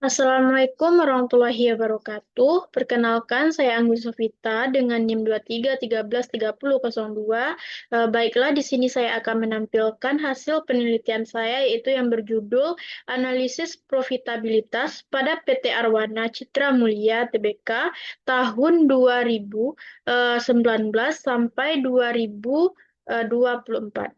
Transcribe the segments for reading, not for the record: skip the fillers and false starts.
Assalamualaikum warahmatullahi wabarakatuh. Perkenalkan, saya Anggun Sofita dengan NIM 23133002. Baiklah, di sini saya akan menampilkan hasil penelitian saya, yaitu yang berjudul Analisis Profitabilitas pada PT Arwana Citra Mulia Tbk tahun 2019 sampai 2024.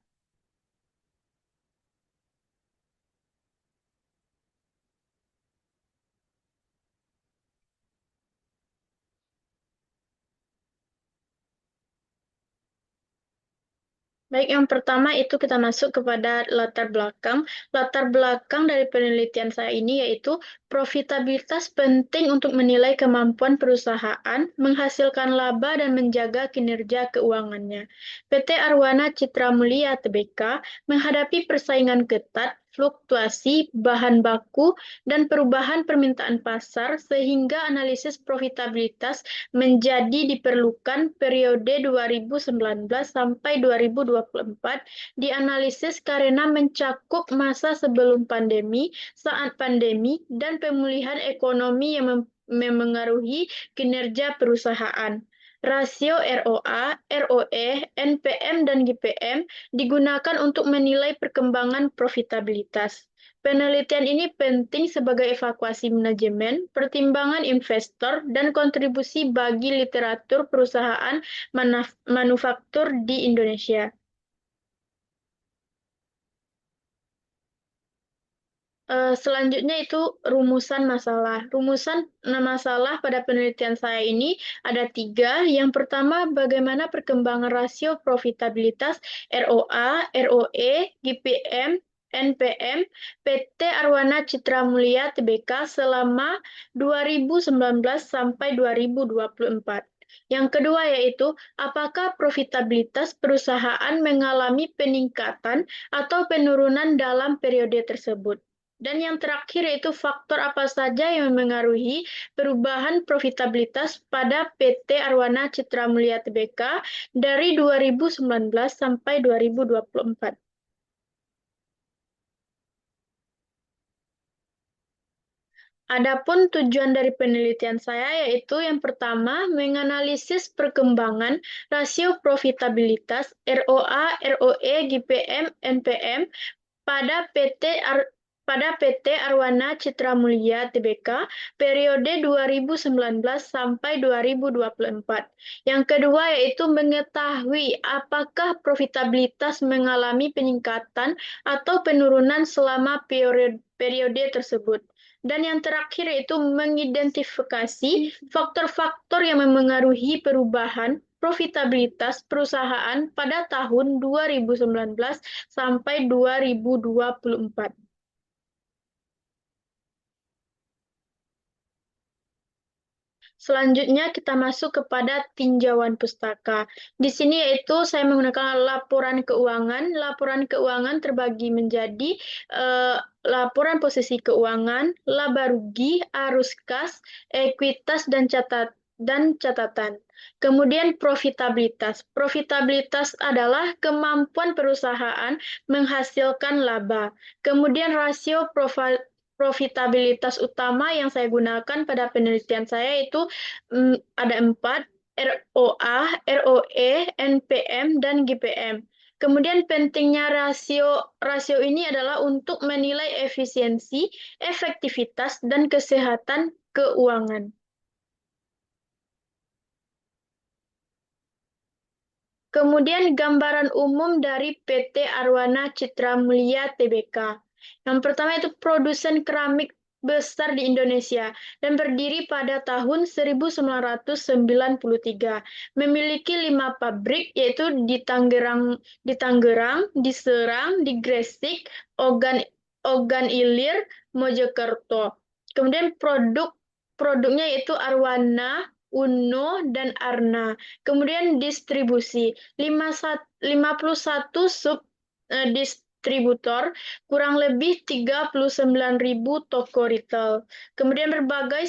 Baik, yang pertama itu kita masuk kepada latar belakang. Latar belakang dari penelitian saya ini yaitu profitabilitas penting untuk menilai kemampuan perusahaan, menghasilkan laba dan menjaga kinerja keuangannya. PT Arwana Citra Mulia Tbk menghadapi persaingan ketat, fluktuasi bahan baku, dan perubahan permintaan pasar sehingga analisis profitabilitas menjadi diperlukan periode 2019 sampai 2024 dianalisis karena mencakup masa sebelum pandemi, saat pandemi, dan pemulihan ekonomi yang memengaruhi kinerja perusahaan. Rasio ROA, ROE, NPM, dan GPM digunakan untuk menilai perkembangan profitabilitas. Penelitian ini penting sebagai evakuasi manajemen, pertimbangan investor, dan kontribusi bagi literatur perusahaan manufaktur di Indonesia. Selanjutnya itu rumusan masalah. Rumusan masalah pada penelitian saya ini ada tiga. Yang pertama, bagaimana perkembangan rasio profitabilitas ROA, ROE, GPM, NPM, PT Arwana Citra Mulia Tbk selama 2019 sampai 2024. Yang kedua yaitu, apakah profitabilitas perusahaan mengalami peningkatan atau penurunan dalam periode tersebut? Dan yang terakhir yaitu faktor apa saja yang memengaruhi perubahan profitabilitas pada PT Arwana Citra Mulia Tbk dari 2019 sampai 2024. Adapun tujuan dari penelitian saya yaitu yang pertama menganalisis perkembangan rasio profitabilitas ROA, ROE, GPM, NPM pada PT Arwana Citra Mulia Tbk periode 2019 sampai 2024. Yang kedua yaitu mengetahui apakah profitabilitas mengalami peningkatan atau penurunan selama periode tersebut. Dan yang terakhir yaitu mengidentifikasi faktor-faktor yang memengaruhi perubahan profitabilitas perusahaan pada tahun 2019 sampai 2024. Selanjutnya kita masuk kepada tinjauan pustaka. Di sini yaitu saya menggunakan laporan keuangan. Laporan keuangan terbagi menjadi laporan posisi keuangan, laba rugi, arus kas, ekuitas dan catatan. Kemudian profitabilitas. Profitabilitas adalah kemampuan perusahaan menghasilkan laba. Kemudian rasio profitabilitas utama yang saya gunakan pada penelitian saya itu ada empat, ROA, ROE, NPM, dan GPM. Kemudian pentingnya rasio rasio ini adalah untuk menilai efisiensi, efektivitas, dan kesehatan keuangan. Kemudian gambaran umum dari PT Arwana Citra Mulia Tbk. Yang pertama itu produsen keramik besar di Indonesia dan berdiri pada tahun 1993. Memiliki 5 pabrik yaitu di Serang, di Gresik, Ogan Ilir, Mojokerto. Kemudian produknya yaitu Arwana, Uno, dan Arna. Kemudian distribusi, 51 sub distributor, kurang lebih 39.000 toko retail. Kemudian berbagai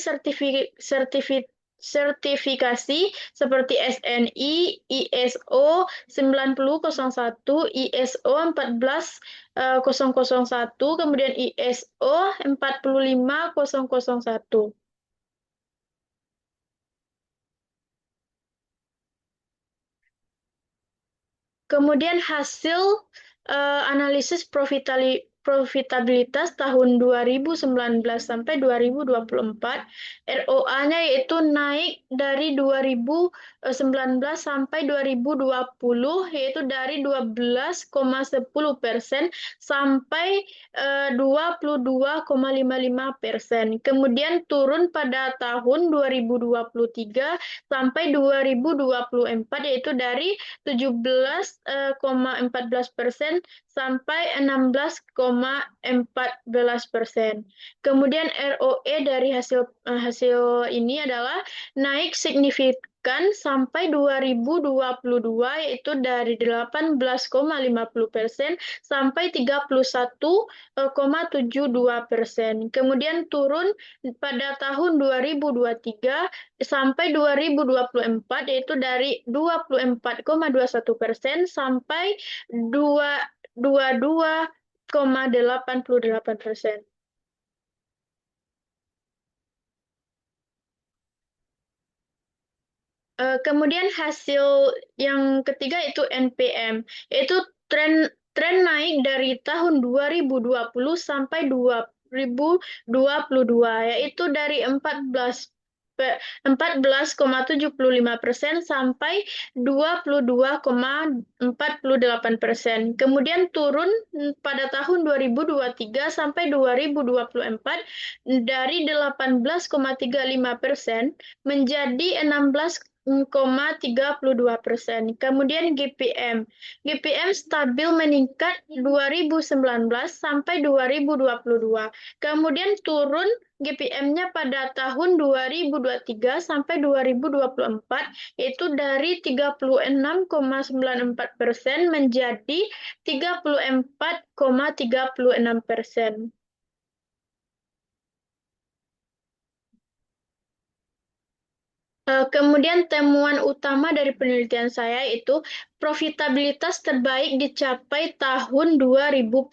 sertifikasi seperti SNI, ISO 9001, ISO 14001, kemudian ISO 45001. Kemudian hasil analisis profitabilitas tahun 2019 sampai 2024, ROA-nya yaitu naik dari 2019 sampai 2020, yaitu dari 12,10% sampai 22,55%. Kemudian turun pada tahun 2023 sampai 2024, yaitu dari 17,14% sampai 16,14%. Kemudian ROE dari hasil ini adalah naik signifikan sampai 2022, yaitu dari 18,50% sampai 31,72%. Kemudian turun pada tahun 2023 sampai 2024, yaitu dari 24,21% sampai 22,88%. Kemudian hasil yang ketiga itu NPM, yaitu tren tren naik dari tahun 2020 sampai 2022, yaitu dari 14,75% sampai 22,48%. Kemudian turun pada tahun 2023 sampai 2024 dari 18,35% menjadi 16,32%. Kemudian GPM stabil meningkat 2019 sampai 2022. Kemudian turun GPM-nya pada tahun 2023 sampai 2024, yaitu dari 36,94% menjadi 34,36%. Kemudian temuan utama dari penelitian saya itu profitabilitas terbaik dicapai tahun 2022.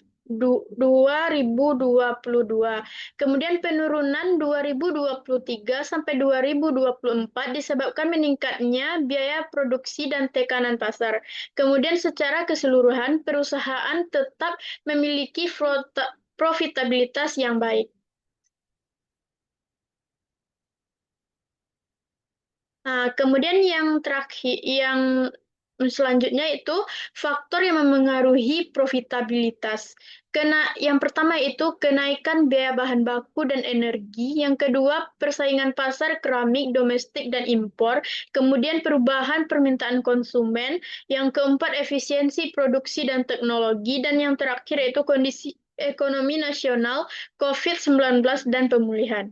Kemudian penurunan 2023 sampai 2024 disebabkan meningkatnya biaya produksi dan tekanan pasar. Kemudian secara keseluruhan perusahaan tetap memiliki profitabilitas yang baik. Nah, kemudian yang terakhir, yang selanjutnya itu faktor yang memengaruhi profitabilitas. Yang pertama itu kenaikan biaya bahan baku dan energi. Yang kedua, persaingan pasar keramik domestik dan impor. Kemudian perubahan permintaan konsumen. Yang keempat, efisiensi produksi dan teknologi. Dan yang terakhir itu kondisi ekonomi nasional, COVID-19 dan pemulihan.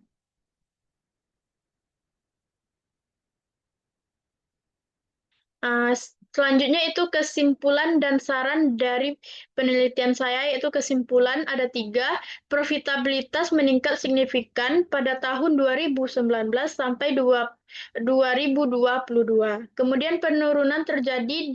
Selanjutnya itu kesimpulan dan saran dari penelitian saya, yaitu kesimpulan ada 3, profitabilitas meningkat signifikan pada tahun 2019 sampai 2022. Kemudian penurunan terjadi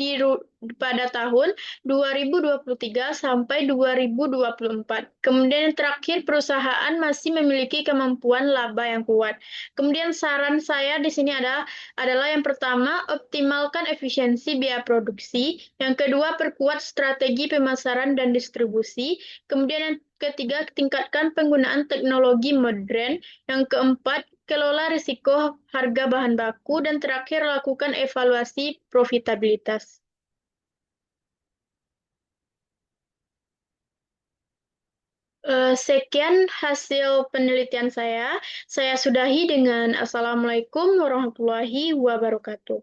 pada tahun 2023 sampai 2024. Kemudian yang terakhir, perusahaan masih memiliki kemampuan laba yang kuat. Kemudian saran saya di sini adalah yang pertama, optimalkan efisiensi biaya produksi. Yang kedua, perkuat strategi pemasaran dan distribusi. Kemudian yang ketiga, tingkatkan penggunaan teknologi modern. Yang keempat, kelola risiko harga bahan baku. Dan terakhir, lakukan evaluasi profitabilitas. Sekian hasil penelitian saya. Saya sudahi dengan Assalamualaikum warahmatullahi wabarakatuh.